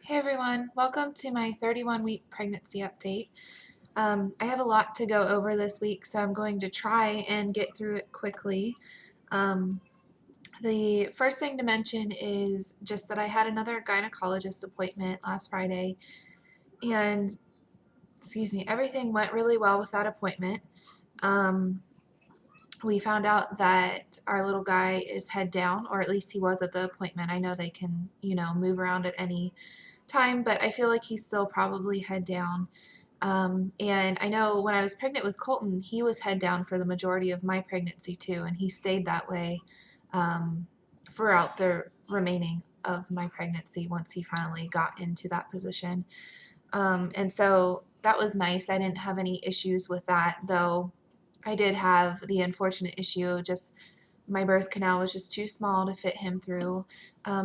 Hey everyone, welcome to my 31-week pregnancy update. I have a lot to go over this week, so I'm going to try and get through it quickly. Um, the first thing to mention is just that I had another gynecologist appointment last Friday, and everything went really well with that appointment. Um, we found out that our little guy is head down, or at least he was at the appointment. I know they can, move around at any time, but I feel like he's still probably head down. And I know when I was pregnant with Colton, he was head down for the majority of my pregnancy too, and he stayed that way um, throughout the remaining of my pregnancy once he finally got into that position. And so that was nice. I didn't have any issues with that, though I did have the unfortunate issue just my birth canal was just too small to fit him through.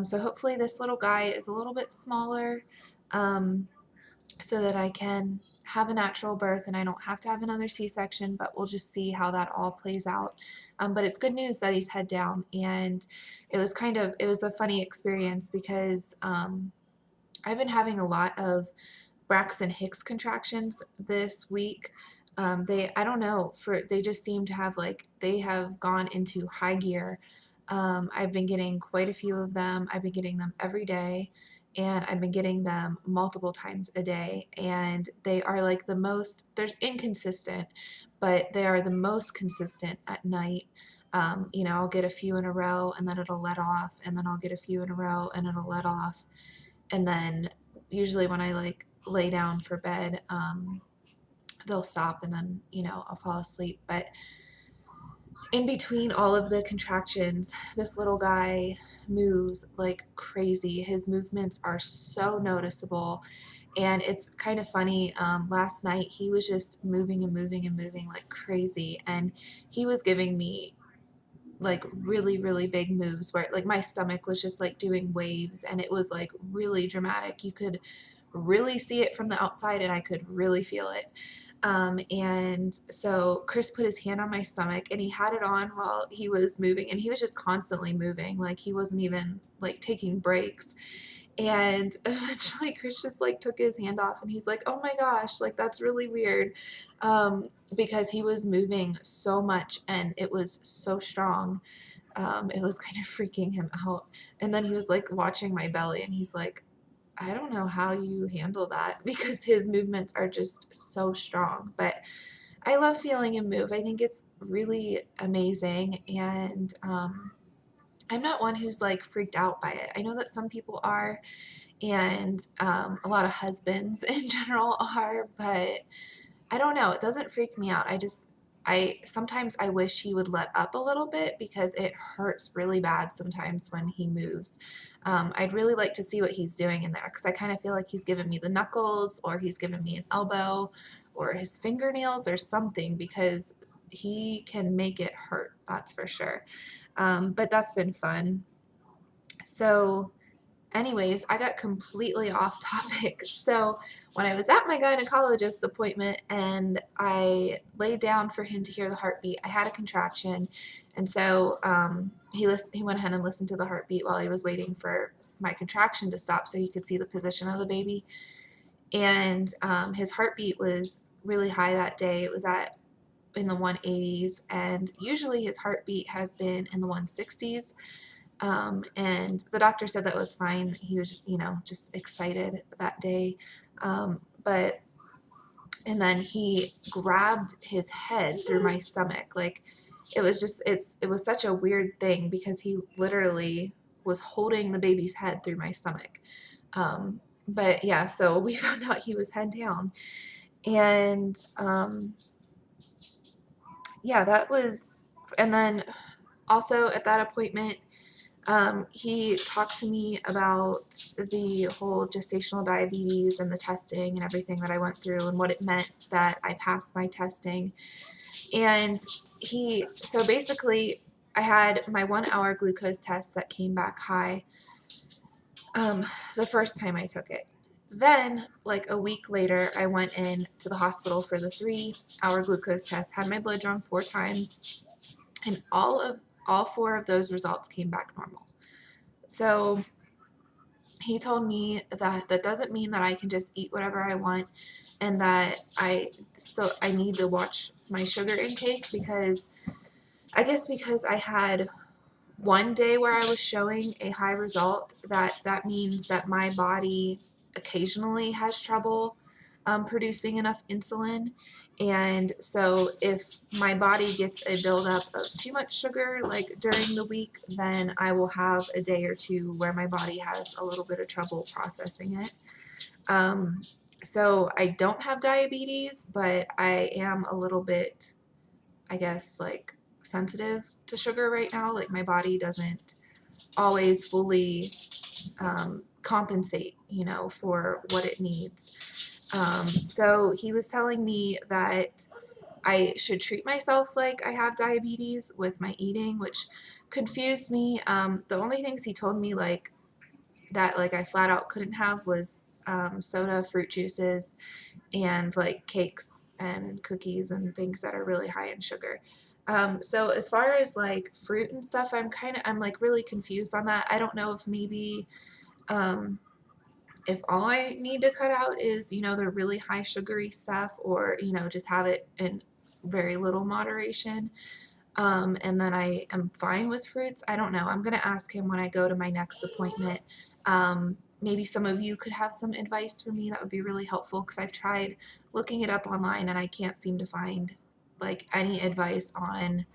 So hopefully this little guy is a little bit smaller. Um, so that I can have a natural birth and I don't have to have another C-section, but we'll just see how that all plays out. But it's good news that he's head down, and it was a funny experience because I've been having a lot of Braxton Hicks contractions this week. I don't know, they just seem to have they have gone into high gear. I've been getting quite a few of them. I've been getting them every day, and I've been getting them multiple times a day. And they are they're inconsistent, but they are the most consistent at night. I'll get a few in a row and then it'll let off, and then I'll get a few in a row and it'll let off. And then usually when I lay down for bed, they'll stop, and then I'll fall asleep. But in between all of the contractions, this little guy moves like crazy. His movements are so noticeable, and it's kind of funny. Last night he was just moving and moving and moving like crazy, and he was giving me like really really big moves where like my stomach was just like doing waves, and it was like really dramatic. You could really see it from the outside, and I could really feel it. And so Chris put his hand on my stomach, and he had it on while he was moving, and he was just constantly moving, like he wasn't even like taking breaks. And eventually Chris just like took his hand off, and he's like, oh my gosh, like that's really weird. Because he was moving so much and it was so strong. It was kind of freaking him out. And then he was like watching my belly, and he's like, I don't know how you handle that because his movements are just so strong. But I love feeling him move. I think it's really amazing. And I'm not one who's like freaked out by it. I know that some people are, and a lot of husbands in general are, but I don't know. It doesn't freak me out. I sometimes I wish he would let up a little bit because it hurts really bad sometimes when he moves. I'd really like to see what he's doing in there because I kind of feel like he's giving me the knuckles, or he's giving me an elbow, or his fingernails, or something, because he can make it hurt, that's for sure. But that's been fun. So anyways, I got completely off topic. So when I was at my gynecologist appointment and I laid down for him to hear the heartbeat, I had a contraction, and so he went ahead and listened to the heartbeat while he was waiting for my contraction to stop, so he could see the position of the baby. And his heartbeat was really high that day. It was at in the 180s, and usually his heartbeat has been in the 160s. And the doctor said that was fine. He was, just excited that day. But and then he grabbed his head through my stomach. Like it was such a weird thing because he literally was holding the baby's head through my stomach. But yeah, so we found out he was head down. And yeah, that was, and then also at that appointment, he talked to me about the whole gestational diabetes and the testing and everything that I went through and what it meant that I passed my testing. And so basically, I had my 1 hour glucose test that came back high the first time I took it. Then, like a week later, I went in to the hospital for the 3 hour glucose test, had my blood drawn 4 times, and all four of those results came back normal. So he told me that that doesn't mean that I can just eat whatever I want, and that I need to watch my sugar intake, because I guess because I had one day where I was showing a high result, that means that my body occasionally has trouble producing enough insulin. And so if my body gets a buildup of too much sugar like during the week, then I will have a day or two where my body has a little bit of trouble processing it. Um, so I don't have diabetes, but I am a little bit, I guess, like sensitive to sugar right now. Like my body doesn't always fully compensate, for what it needs. So he was telling me that I should treat myself like I have diabetes with my eating, which confused me. The only things he told me like I flat out couldn't have was soda, fruit juices, and like cakes and cookies and things that are really high in sugar. So as far as like fruit and stuff, I'm like really confused on that. I don't know if maybe um, if all I need to cut out is, the really high sugary stuff, or, just have it in very little moderation. And then I am fine with fruits. I don't know. I'm going to ask him when I go to my next appointment. Maybe some of you could have some advice for me. That would be really helpful, because I've tried looking it up online and I can't seem to find like any advice on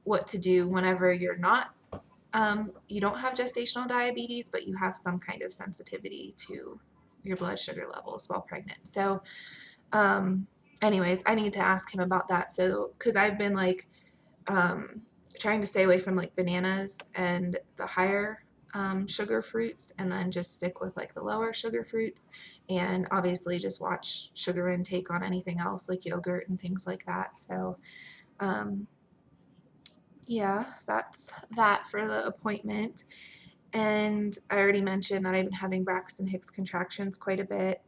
what to do whenever you don't have gestational diabetes, but you have some kind of sensitivity to your blood sugar levels while pregnant. So, um, anyways, I need to ask him about that. So, because I've been like um, trying to stay away from like bananas and the higher sugar fruits, and then just stick with like the lower sugar fruits, and obviously just watch sugar intake on anything else like yogurt and things like that. So, um, yeah, that's that for the appointment. And I already mentioned that I've been having Braxton Hicks contractions quite a bit.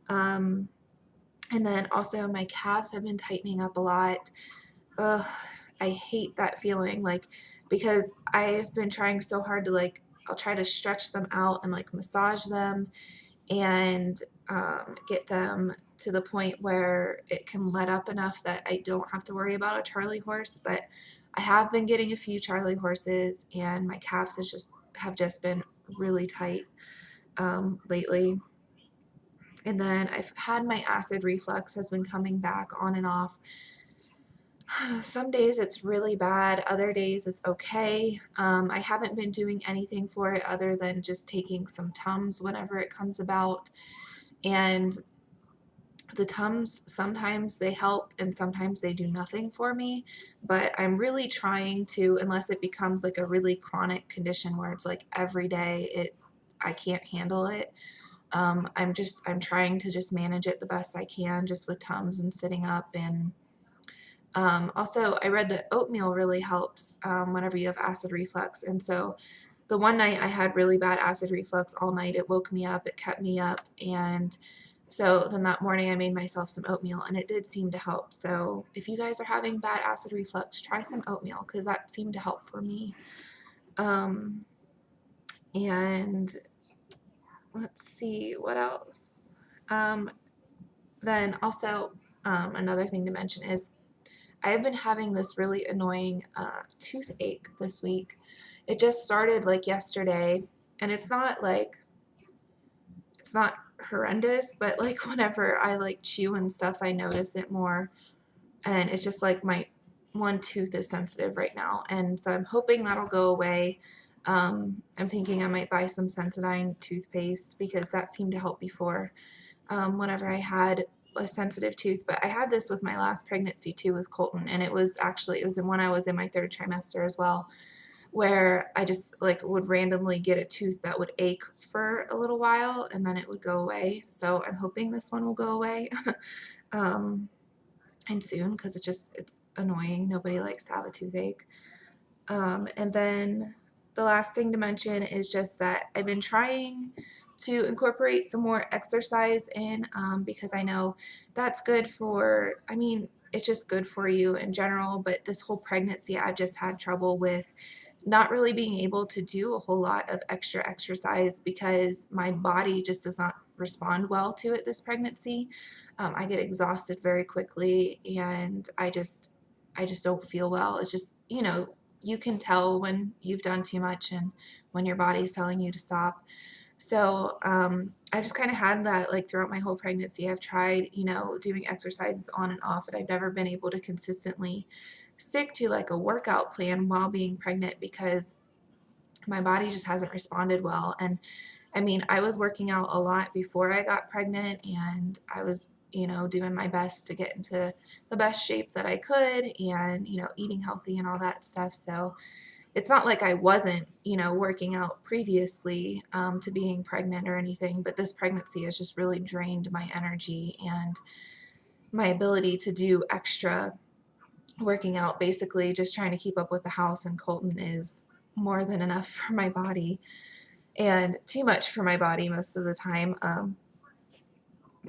Um, and then also my calves have been tightening up a lot. Ugh, I hate that feeling, like, because I've been trying so hard to like, I'll try to stretch them out and like massage them, and get them to the point where it can let up enough that I don't have to worry about a Charlie horse. But I have been getting a few Charlie horses, and my calves have just been really tight lately. And then I've had my acid reflux has been coming back on and off. Some days it's really bad, other days it's okay. I haven't been doing anything for it other than just taking some Tums whenever it comes about. And the Tums, sometimes they help and sometimes they do nothing for me. But I'm really trying to, unless it becomes like a really chronic condition where it's like every day I can't handle it. I'm trying to just manage it the best I can, just with Tums and sitting up. And also, I read that oatmeal really helps whenever you have acid reflux. And so the one night I had really bad acid reflux all night. It woke me up, it kept me up. And so then that morning I made myself some oatmeal, and it did seem to help. So if you guys are having bad acid reflux, try some oatmeal, because that seemed to help for me. Um, and let's see what else. Um, then also, another thing to mention is I've been having this really annoying toothache this week. It just started like yesterday, and it's not horrendous, but like whenever I like chew and stuff, I notice it more. And it's just like my one tooth is sensitive right now, and so I'm hoping that'll go away. I'm thinking I might buy some Sensodyne toothpaste, because that seemed to help before whenever I had a sensitive tooth. But I had this with my last pregnancy too with Colton, and it was when I was in my third trimester as well, where I just like would randomly get a tooth that would ache for a little while and then it would go away. So I'm hoping this one will go away um, and soon, because it's annoying. Nobody likes to have a toothache. And then the last thing to mention is just that I've been trying to incorporate some more exercise in, because I know that's good for, I mean, it's just good for you in general. But this whole pregnancy, I've just had trouble with not really being able to do a whole lot of extra exercise because my body just does not respond well to it this pregnancy. I get exhausted very quickly, and I just don't feel well. It's just, you can tell when you've done too much and when your body's telling you to stop. So I just kind of had that like throughout my whole pregnancy. I've tried, doing exercises on and off, and I've never been able to consistently stick to like a workout plan while being pregnant because my body just hasn't responded well. And I mean, I was working out a lot before I got pregnant, and I was, doing my best to get into the best shape that I could and, eating healthy and all that stuff. So it's not like I wasn't, working out previously to being pregnant or anything, but this pregnancy has just really drained my energy and my ability to do extra working out. Basically, just trying to keep up with the house and Colton is more than enough for my body and too much for my body most of the time.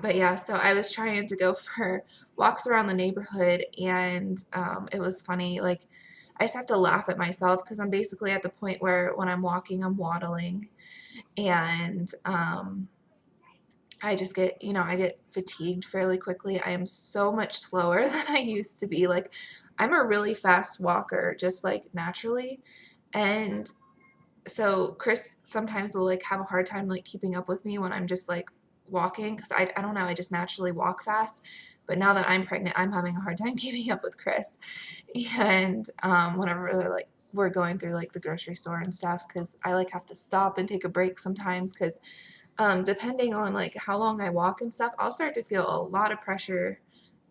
But yeah, so I was trying to go for walks around the neighborhood, and it was funny. Like, I just have to laugh at myself because I'm basically at the point where when I'm walking, I'm waddling, and I just get, I get fatigued fairly quickly. I am so much slower than I used to be. Like, I'm a really fast walker, just like naturally, and so Chris sometimes will like have a hard time like keeping up with me when I'm just like walking because I don't know, I just naturally walk fast. But now that I'm pregnant, I'm having a hard time keeping up with Chris. And whenever like we're going through like the grocery store and stuff, because I like have to stop and take a break sometimes because depending on like how long I walk and stuff, I'll start to feel a lot of pressure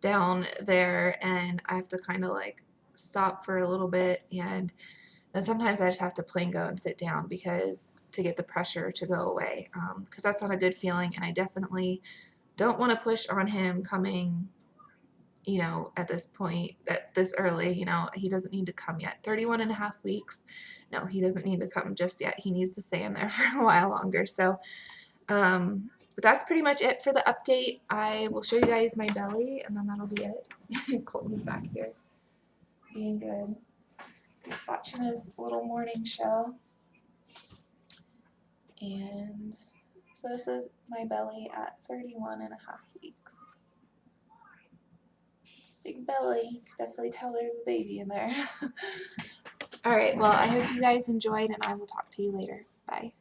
down there, and I have to kind of like stop for a little bit, and then sometimes I just have to plain go and sit down because to get the pressure to go away, because that's not a good feeling, and I definitely don't want to push on him coming, at this point, at this early. He doesn't need to come yet. 31 and a half weeks. No, he doesn't need to come just yet. He needs to stay in there for a while longer. So but that's pretty much it for the update. I will show you guys my belly, and then that'll be it. Colton's back here being good. He's watching his little morning show. And so this is my belly at 31 and a half weeks. Big belly. You can definitely tell there's a baby in there. All right, well, I hope you guys enjoyed, and I will talk to you later. Bye.